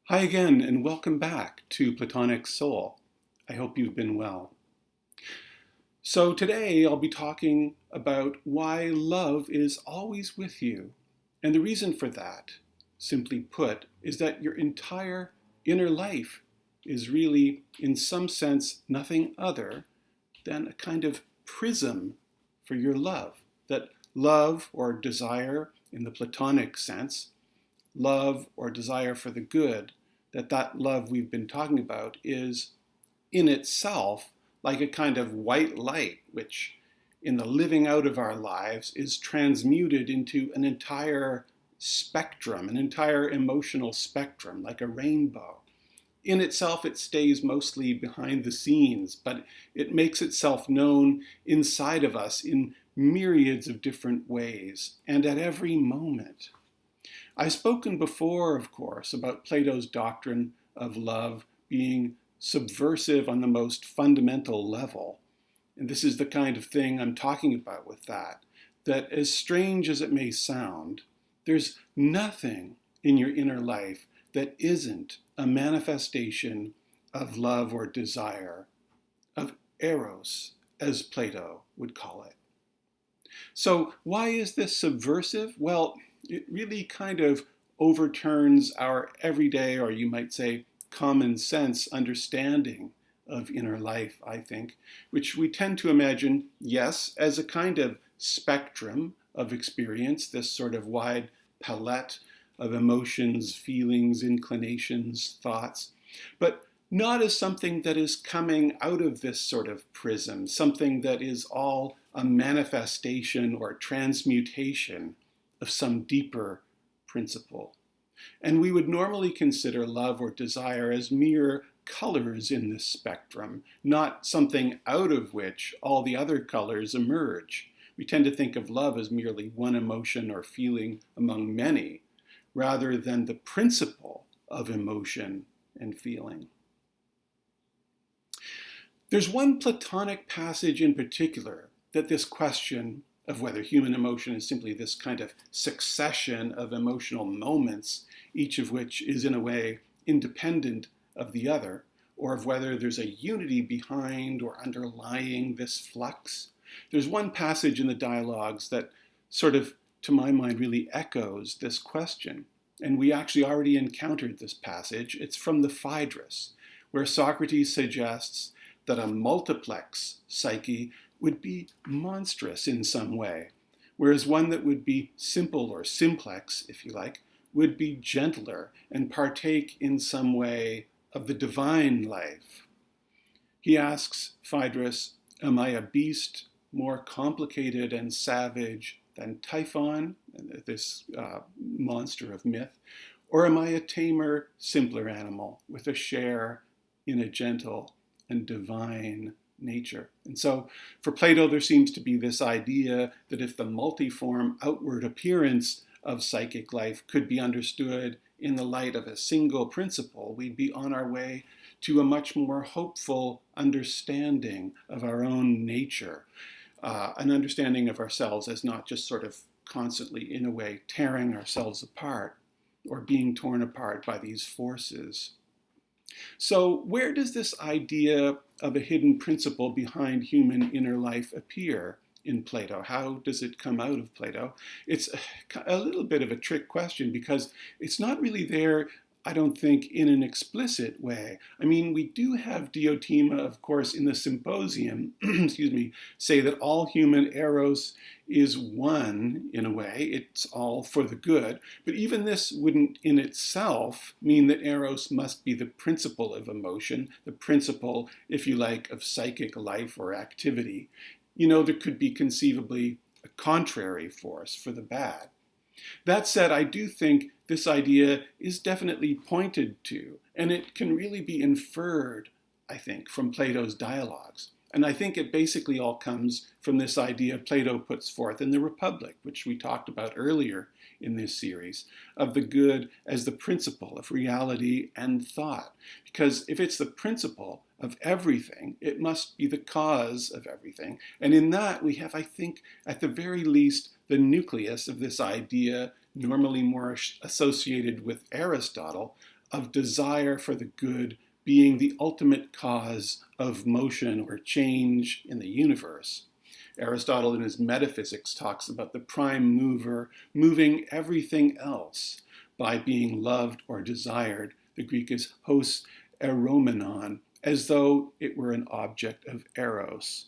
Hi again, and welcome back to Platonic Soul. I hope you've been well. So today I'll be talking about why love is always with you. And the reason for that, simply put, is that your entire inner life is really, in some sense, nothing other than a kind of prism for your love. That love or desire, in the Platonic sense, love or desire for the good, that love we've been talking about is in itself like a kind of white light, which in the living out of our lives is transmuted into an entire spectrum, an entire emotional spectrum, like a rainbow. In itself, it stays mostly behind the scenes, but it makes itself known inside of us in myriads of different ways and at every moment. I've spoken before, of course, about Plato's doctrine of love being subversive on the most fundamental level. And this is the kind of thing I'm talking about with that as strange as it may sound, there's nothing in your inner life that isn't a manifestation of love or desire, of eros, as Plato would call it. So why is this subversive? Well, it really kind of overturns our everyday, or you might say common sense understanding of inner life, I think, which we tend to imagine, yes, as a kind of spectrum of experience, this sort of wide palette of emotions, feelings, inclinations, thoughts, but not as something that is coming out of this sort of prism, something that is all a manifestation or transmutation of some deeper principle. And we would normally consider love or desire as mere colors in this spectrum, not something out of which all the other colors emerge. We tend to think of love as merely one emotion or feeling among many, rather than the principle of emotion and feeling. There's one Platonic passage in particular that this question of whether human emotion is simply this kind of succession of emotional moments, each of which is in a way independent of the other, or of whether there's a unity behind or underlying this flux. There's one passage in the dialogues that sort of, to my mind, really echoes this question. And we actually already encountered this passage. It's from the Phaedrus, where Socrates suggests that a multiplex psyche would be monstrous in some way, whereas one that would be simple or simplex, if you like, would be gentler and partake in some way of the divine life. He asks Phaedrus, am I a beast more complicated and savage than Typhon, this monster of myth, or am I a tamer, simpler animal with a share in a gentle and divine nature? And so for Plato, there seems to be this idea that if the multiform outward appearance of psychic life could be understood in the light of a single principle, we'd be on our way to a much more hopeful understanding of our own nature, an understanding of ourselves as not just sort of constantly, in a way, tearing ourselves apart or being torn apart by these forces. So where does this idea of a hidden principle behind human inner life appear in Plato? How does it come out of Plato? It's a little bit of a trick question because it's not really there, I don't think, in an explicit way. I mean, we do have Diotima, of course, in the Symposium, excuse me, say that all human eros is one in a way. It's all for the good. But even this wouldn't in itself mean that eros must be the principle of emotion, the principle, if you like, of psychic life or activity. You know, there could be conceivably a contrary force for the bad. That said, I do think this idea is definitely pointed to, and it can really be inferred, I think, from Plato's dialogues. And I think it basically all comes from this idea Plato puts forth in the Republic, which we talked about earlier in this series, of the good as the principle of reality and thought. Because if it's the principle of everything, it must be the cause of everything. And in that, we have, I think, at the very least, the nucleus of this idea, normally more associated with Aristotle, of desire for the good being the ultimate cause of motion or change in the universe. Aristotle in his Metaphysics talks about the prime mover moving everything else by being loved or desired. The Greek is hos eromenon, as though it were an object of eros.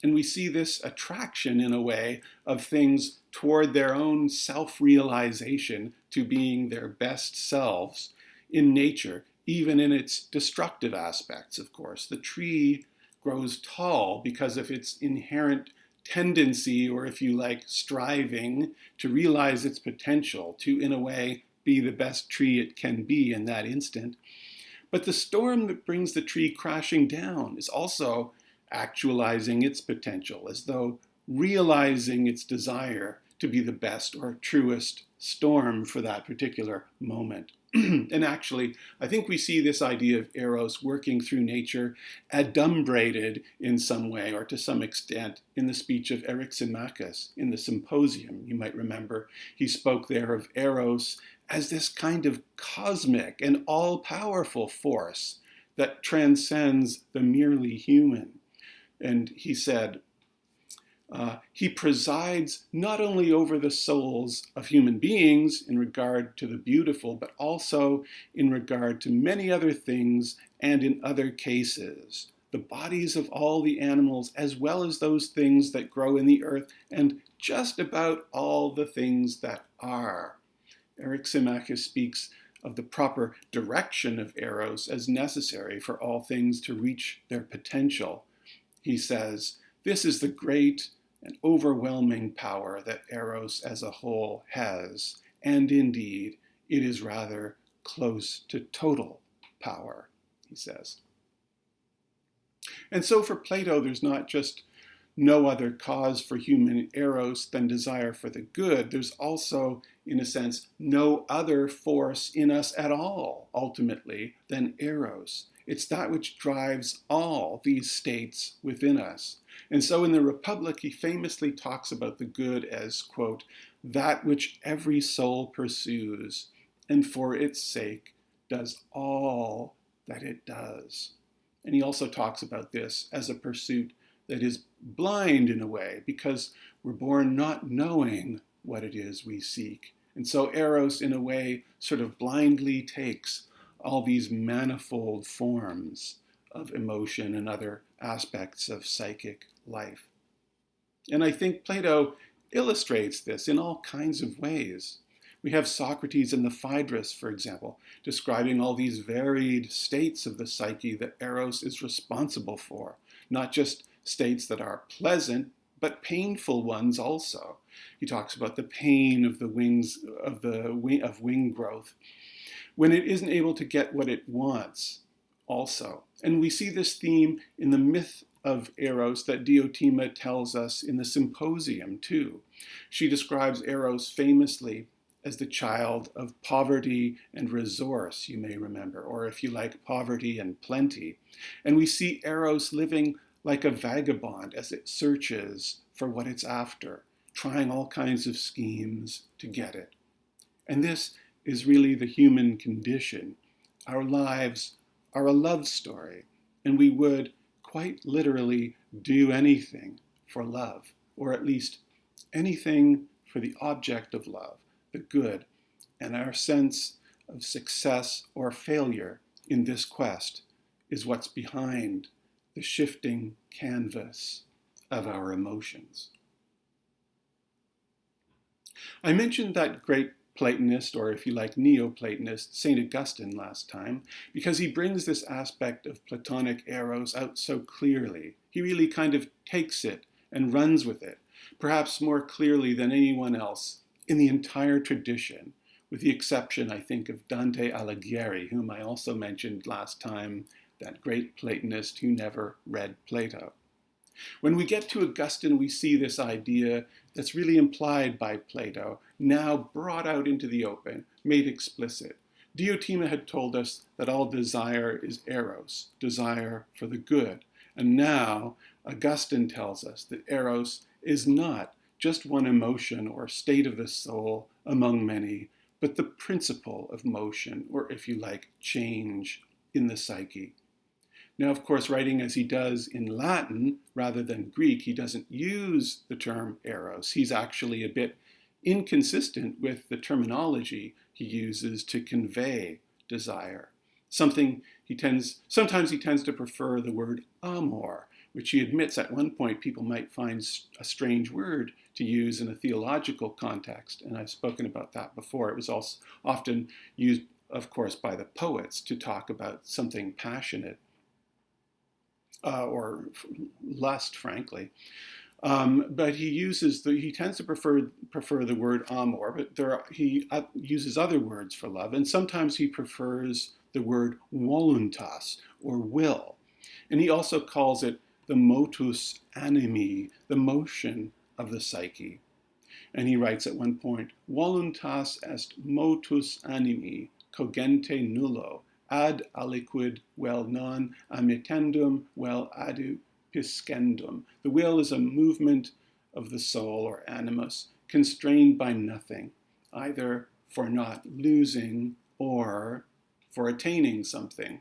And we see this attraction, in a way, of things toward their own self-realization to being their best selves in nature, even in its destructive aspects, of course. The tree grows tall because of its inherent tendency, or if you like, striving to realize its potential, to, in a way, be the best tree it can be in that instant. But the storm that brings the tree crashing down is also actualizing its potential, as though realizing its desire to be the best or truest storm for that particular moment. And actually, I think we see this idea of eros working through nature adumbrated in some way, or to some extent, in the speech of Eryximachus in the Symposium. You might remember he spoke there of eros as this kind of cosmic and all-powerful force that transcends the merely human. And he said, he presides not only over the souls of human beings in regard to the beautiful, but also in regard to many other things and in other cases, the bodies of all the animals, as well as those things that grow in the earth, and just about all the things that are. Eryximachus speaks of the proper direction of eros as necessary for all things to reach their potential. He says, this is the great and overwhelming power that eros as a whole has, and indeed, it is rather close to total power, he says. And so for Plato, there's not just no other cause for human eros than desire for the good. There's also, in a sense, no other force in us at all, ultimately, than eros. It's that which drives all these states within us. And so in the Republic, he famously talks about the good as, quote, that which every soul pursues, and for its sake does all that it does. And he also talks about this as a pursuit that is blind in a way, because we're born not knowing what it is we seek. And so eros, in a way, sort of blindly takes all these manifold forms of emotion and other aspects of psychic life. And I think Plato illustrates this in all kinds of ways. We have Socrates in the Phaedrus, for example, describing all these varied states of the psyche that eros is responsible for, not just states that are pleasant, but painful ones also. He talks about the pain of the wings of wing growth when it isn't able to get what it wants also. And we see this theme in the myth of eros that Diotima tells us in the Symposium too. She describes eros famously as the child of poverty and resource, you may remember, or if you like, poverty and plenty. And we see eros living like a vagabond as it searches for what it's after, trying all kinds of schemes to get it. And this is really the human condition. Our lives are a love story, and we would quite literally do anything for love, or at least anything for the object of love, the good, and our sense of success or failure in this quest is what's behind the shifting canvas of our emotions. I mentioned that great Platonist, or if you like, Neoplatonist, St. Augustine last time, because he brings this aspect of Platonic eros out so clearly. He really kind of takes it and runs with it, perhaps more clearly than anyone else in the entire tradition, with the exception, I think, of Dante Alighieri, whom I also mentioned last time, that great Platonist who never read Plato. When we get to Augustine, we see this idea that's really implied by Plato, now brought out into the open, made explicit. Diotima had told us that all desire is eros, desire for the good. And now Augustine tells us that eros is not just one emotion or state of the soul among many, but the principle of motion, or if you like, change in the psyche. Now, of course, writing as he does in Latin rather than Greek, he doesn't use the term eros. He's actually a bit inconsistent with the terminology he uses to convey desire. Sometimes he tends to prefer the word amor, which he admits at one point people might find a strange word to use in a theological context, and I've spoken about that before. It was also often used, of course, by the poets to talk about something passionate or lust, frankly. But he tends to prefer the word amor, but he uses other words for love, and sometimes he prefers the word voluntas, or will. And he also calls it the motus animi, the motion of the psyche. And he writes at one point, voluntas est motus animi, cogente nullo, ad aliquid vel non amittendum vel addupiscendum. The will is a movement of the soul or animus, constrained by nothing, either for not losing or for attaining something.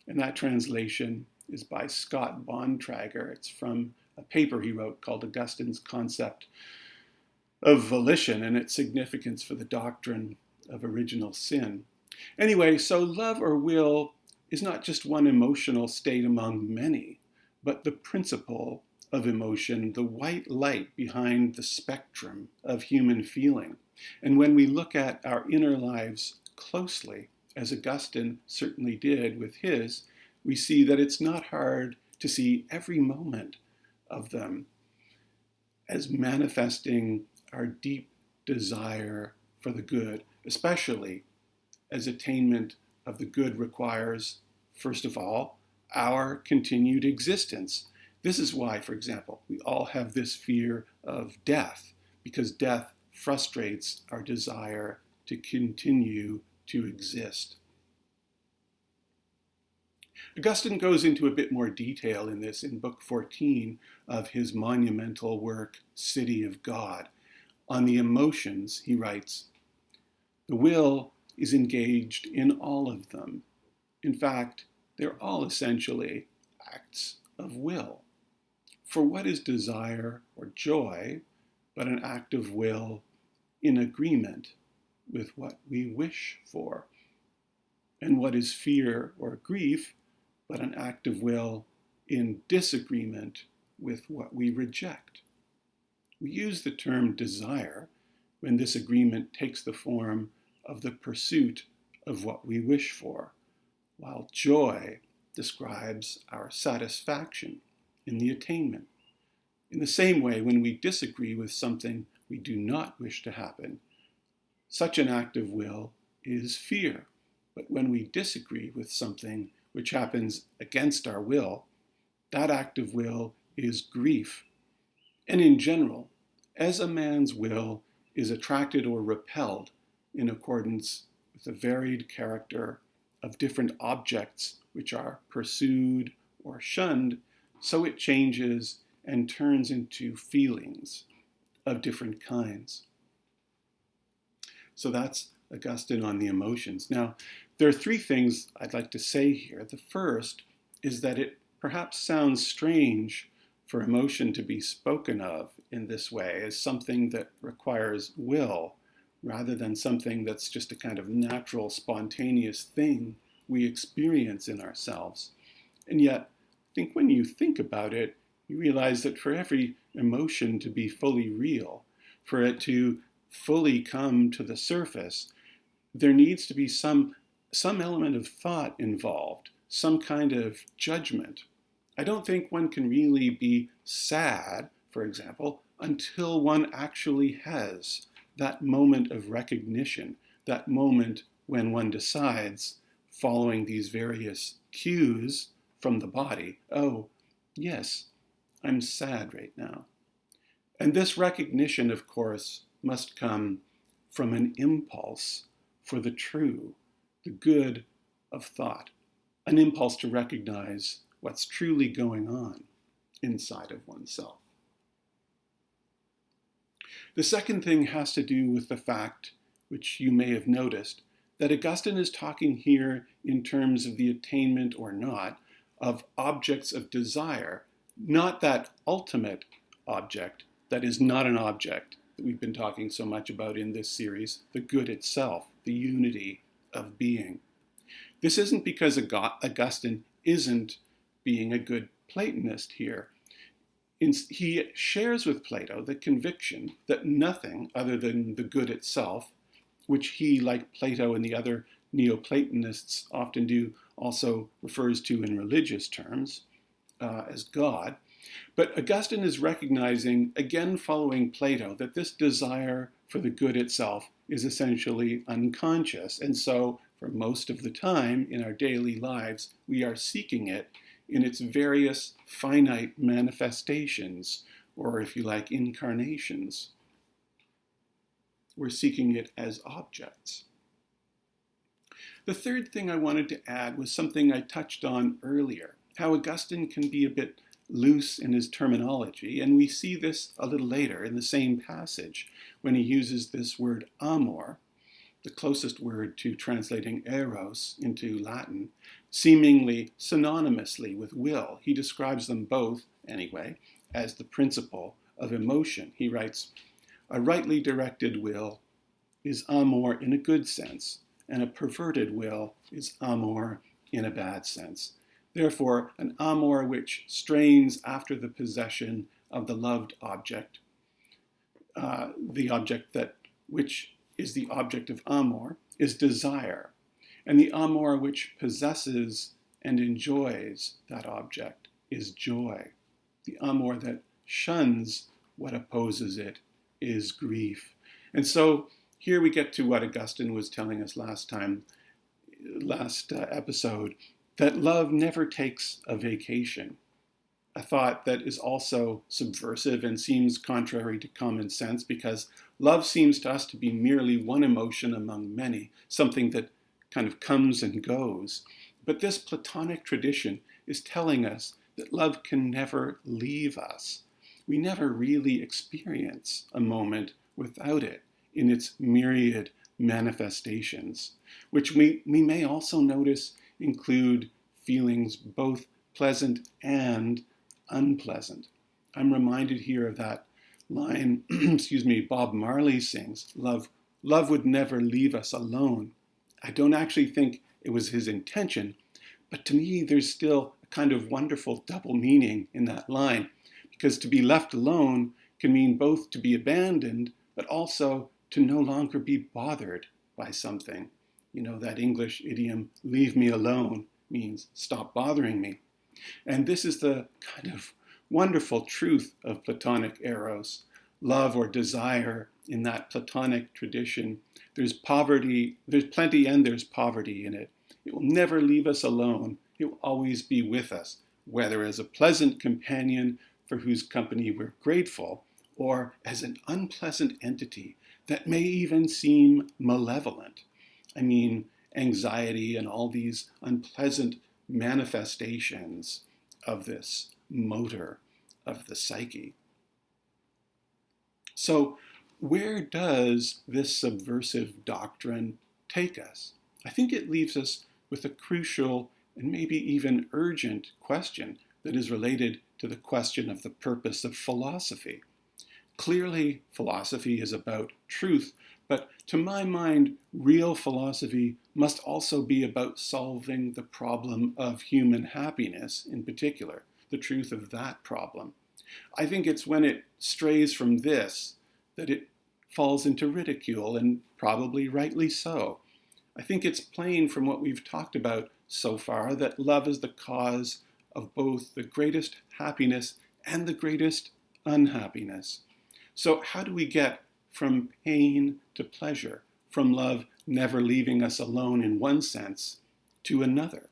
And that translation is by Scott Bontrager. It's from a paper he wrote called Augustine's Concept of Volition and its Significance for the Doctrine of Original Sin. Anyway, so love or will is not just one emotional state among many, but the principle of emotion, the white light behind the spectrum of human feeling. And when we look at our inner lives closely, as Augustine certainly did with his, we see that it's not hard to see every moment of them as manifesting our deep desire for the good, especially as attainment of the good requires, first of all, our continued existence. This is why, for example, we all have this fear of death, because death frustrates our desire to continue to exist. Augustine goes into a bit more detail in this in Book 14 of his monumental work, City of God. On the emotions, he writes, "The will is engaged in all of them. In fact, they're all essentially acts of will. For what is desire or joy but an act of will in agreement with what we wish for? And what is fear or grief but an act of will in disagreement with what we reject? We use the term desire when this agreement takes the form of the pursuit of what we wish for, while joy describes our satisfaction in the attainment. In the same way, when we disagree with something we do not wish to happen, such an act of will is fear. But when we disagree with something which happens against our will, that act of will is grief. And in general, as a man's will is attracted or repelled in accordance with the varied character of different objects which are pursued or shunned, so it changes and turns into feelings of different kinds." So that's Augustine on the emotions. Now, there are three things I'd like to say here. The first is that it perhaps sounds strange for emotion to be spoken of in this way as something that requires will, rather than something that's just a kind of natural, spontaneous thing we experience in ourselves. And yet, I think when you think about it, you realize that for every emotion to be fully real, for it to fully come to the surface, there needs to be some element of thought involved, some kind of judgment. I don't think one can really be sad, for example, until one actually has that moment of recognition, that moment when one decides, following these various cues from the body, oh, yes, I'm sad right now. And this recognition, of course, must come from an impulse for the true, the good of thought, an impulse to recognize what's truly going on inside of oneself. The second thing has to do with the fact which you may have noticed, that Augustine is talking here in terms of the attainment or not of objects of desire, not that ultimate object that is not an object that we've been talking so much about in this series, the good itself, the unity of being. This isn't because Augustine isn't being a good Platonist here. He shares with Plato the conviction that nothing other than the good itself, which he, like Plato and the other Neoplatonists often do, also refers to in religious terms as God. But Augustine is recognizing, again following Plato, that this desire for the good itself is essentially unconscious. And so, for most of the time in our daily lives, we are seeking it in its various finite manifestations, or if you like, incarnations. We're seeking it as objects. The third thing I wanted to add was something I touched on earlier, how Augustine can be a bit loose in his terminology, and we see this a little later in the same passage when he uses this word amor, the closest word to translating eros into Latin, seemingly synonymously with will. He describes them both, anyway, as the principle of emotion. He writes, "A rightly directed will is amor in a good sense, and a perverted will is amor in a bad sense. Therefore, an amor which strains after the possession of the loved object, the object which is the object of amor, is desire, and the amor which possesses and enjoys that object is joy. The amor that shuns what opposes it is grief." And so here we get to what Augustine was telling us last episode, that love never takes a vacation, a thought that is also subversive and seems contrary to common sense, because love seems to us to be merely one emotion among many, something that kind of comes and goes. But this Platonic tradition is telling us that love can never leave us. We never really experience a moment without it in its myriad manifestations, which we may also notice include feelings both pleasant and unpleasant. I'm reminded here of that line, Bob Marley sings, love would never leave us alone. I don't actually think it was his intention, but to me there's still a kind of wonderful double meaning in that line, because to be left alone can mean both to be abandoned, but also to no longer be bothered by something. You know, that English idiom, leave me alone, means stop bothering me. And this is the kind of wonderful truth of Platonic eros, love or desire in that Platonic tradition. There's plenty and there's poverty in it. It will never leave us alone. It will always be with us, whether as a pleasant companion for whose company we're grateful, or as an unpleasant entity that may even seem malevolent. I mean, anxiety and all these unpleasant manifestations of this motor of the psyche. So, where does this subversive doctrine take us? I think it leaves us with a crucial and maybe even urgent question that is related to the question of the purpose of philosophy. Clearly, philosophy is about truth, but to my mind, real philosophy must also be about solving the problem of human happiness in particular, the truth of that problem. I think it's when it strays from this that it falls into ridicule, and probably rightly so. I think it's plain from what we've talked about so far that love is the cause of both the greatest happiness and the greatest unhappiness. So how do we get from pain to pleasure, from love never leaving us alone in one sense to another?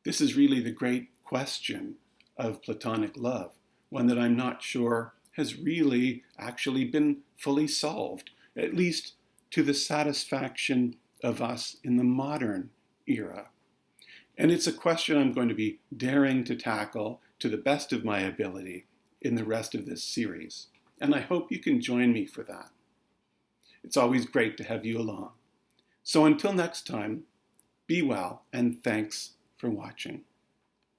This is really the great question of Platonic love, one that I'm not sure has really actually been fully solved, at least to the satisfaction of us in the modern era. And it's a question I'm going to be daring to tackle to the best of my ability in the rest of this series. And I hope you can join me for that. It's always great to have you along. So until next time, be well, and thanks for watching.